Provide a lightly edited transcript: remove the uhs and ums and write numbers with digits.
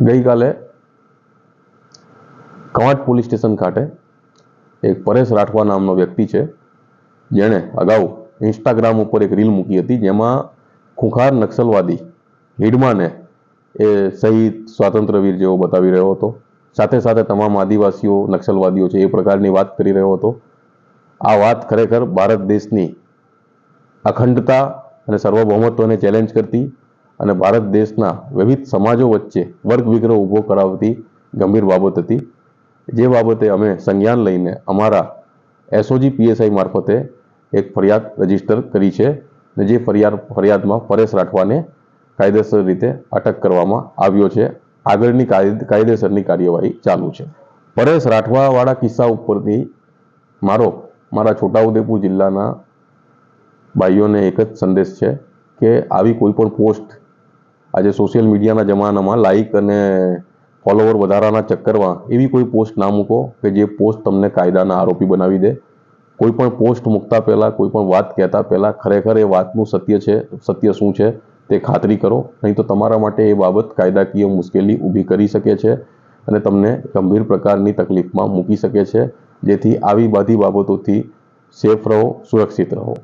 ગઈકાલે Kavant police station ખાતે એક પરેશ રાઠવા નામનો વ્યક્તિ છે, જેણે અગાઉ ઇન્સ્ટાગ્રામ ઉપર એક રીલ મૂકી હતી, જેમાં ખૂંખાર નક્સલવાદી હિડમાને એ શહીદ સ્વાતંત્ર્યવીર જેવો બતાવી રહ્યો હતો. સાથે સાથે તમામ આદિવાસીઓ નક્સલવાદીઓ છે એ પ્રકારની વાત કરી રહ્યો હતો. આ વાત ખરેખર ભારત દેશની અખંડતા અને સાર્વભૌમત્વને ચેલેન્જ કરતી અને ભારત દેશના વિવિધ સમાજો વચ્ચે વર્ગ વિગ્રહ ઊભો કરાવતી ગંભીર બાબત હતી, જે બાબતે અમે સંજ્ઞાન લઈને અમારા એસઓજી પીએસઆઈ મારફતે એક ફરિયાદ રજીસ્ટર કરી છે અને જે ફરિયાદમાં પરેશ રાઠવાને કાયદેસર રીતે અટક કરવામાં આવ્યો છે. આગળની કાયદેસરની કાર્યવાહી ચાલુ છે. પરેશ રાઠવાવાળા કિસ્સા ઉપરથી મારા છોટાઉદેપુર જિલ્લાના ભાઈઓને એક જ સંદેશ છે કે આવી કોઈ પણ પોસ્ટ આજે સોશિયલ મીડિયાના જમાનામાં લાઇક અને ફોલોવર વધારાના ચક્કરમાં એવી કોઈ પોસ્ટ ના મૂકો કે જે પોસ્ટ તમને કાયદાના આરોપી બનાવી દે. કોઈ પણ પોસ્ટ મૂકતા પહેલાં, કોઈ પણ વાત કહેતા પહેલાં ખરેખર એ વાતનું સત્ય શું છે તે ખાતરી કરો, નહીં તો તમારા માટે એ બાબત કાયદાકીય મુશ્કેલી ઊભી કરી શકે છે અને તમને ગંભીર પ્રકારની તકલીફમાં મૂકી શકે છે. જેથી આવી બધી બાબતોથી સેફ રહો, સુરક્ષિત રહો.